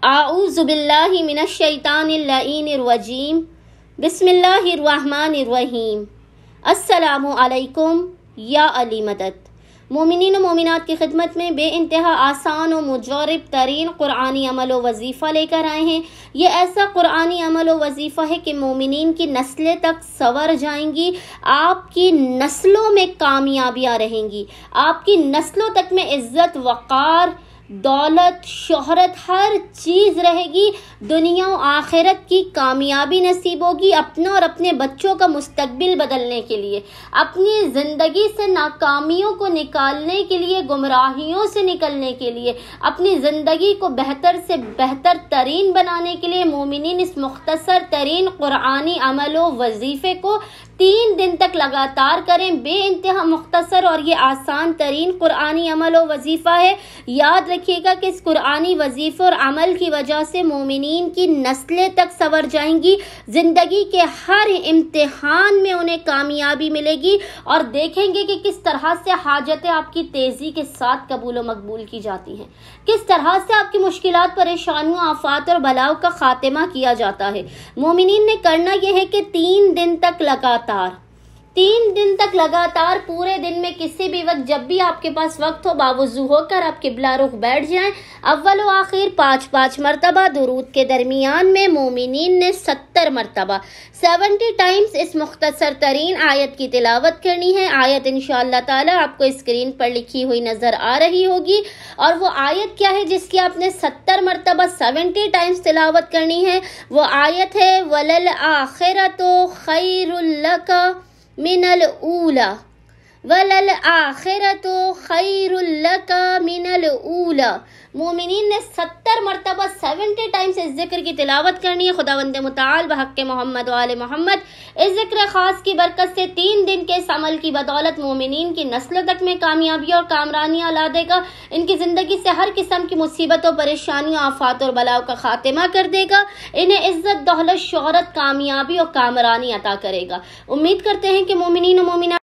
اعوذ باللہ من الشیطان اللعین الرجیم بسم اللہ الرحمن الرحیم السلام علیکم یا علی مدد۔ مومنین و مومنات کی خدمت میں بے انتہا آسان و مجرب ترین قرآنی عمل و وظیفہ لے کر آئے ہیں۔ یہ ایسا قرآنی عمل و وظیفہ ہے کہ مومنین کی نسلیں تک سنور جائیں گی، آپ کی نسلوں میں کامیابیاں رہیں گی، آپ کی نسلوں تک میں عزت، وقار، دولت، شہرت، ہر چیز رہے گی، دنیا و آخرت کی کامیابی نصیب ہوگی۔ اپنا اور اپنے بچوں کا مستقبل بدلنے کے لیے، اپنی زندگی سے ناکامیوں کو نکالنے کے لیے، گمراہیوں سے نکلنے کے لیے، اپنی زندگی کو بہتر سے بہتر ترین بنانے کے لیے مومنین اس مختصر ترین قرآنی عمل و وظیفے کو 3 دن تک لگاتار کریں۔ بے انتہا مختصر اور یہ آسان ترین قرآنی عمل و وظیفہ ہے۔ یاد رکھیے گا کہ اس قرآنی وظیفے اور عمل کی وجہ سے مومنین کی نسلیں تک سنور جائیں گی، زندگی کے ہر امتحان میں انہیں کامیابی ملے گی، اور دیکھیں گے کہ کس طرح سے حاجتیں آپ کی تیزی کے ساتھ قبول و مقبول کی جاتی ہیں، کس طرح سے آپ کی مشکلات، پریشانیوں، آفات اور بلاؤں کا خاتمہ کیا جاتا ہے۔ مومنین نے کرنا یہ ہے کہ 3 دن تک لگاتار پورے دن میں کسی بھی وقت جب بھی آپ کے پاس وقت ہو، باوضو ہو کر آپ قبلہ رخ بیٹھ جائیں۔ اول و آخر 5 مرتبہ درود کے درمیان میں مومنین نے 70 مرتبہ 70 ٹائمز اس مختصر ترین آیت کی تلاوت کرنی ہے۔ آیت انشاءاللہ تعالی آپ کو اسکرین پر لکھی ہوئی نظر آ رہی ہوگی، اور وہ آیت کیا ہے جس کی آپ نے 70 مرتبہ 70 ٹائمز تلاوت کرنی ہے؟ وہ آیت ہے وَلَلْآخِرَةُ خَيْرٌ لَكَ من الاولا، وللآخرۃ خیر لک من الاولا۔ مومنین نے 70 مرتبہ 70 ٹائمز اس ذکر کی تلاوت کرنی ہے۔ خداوند متعال بحق محمد و آل محمد اس ذکر خاص کی برکت سے 3 دن کے اس عمل کی بدولت مومنین کی نسلوں تک میں کامیابی اور کامرانیاں لا دے گا، ان کی زندگی سے ہر قسم کی مصیبتوں، پریشانیوں، آفات اور بلاؤں کا خاتمہ کر دے گا، انہیں عزت، دولت، شہرت، کامیابی اور کامرانی عطا کرے گا۔ امید کرتے ہیں کہ مومنین و مومنات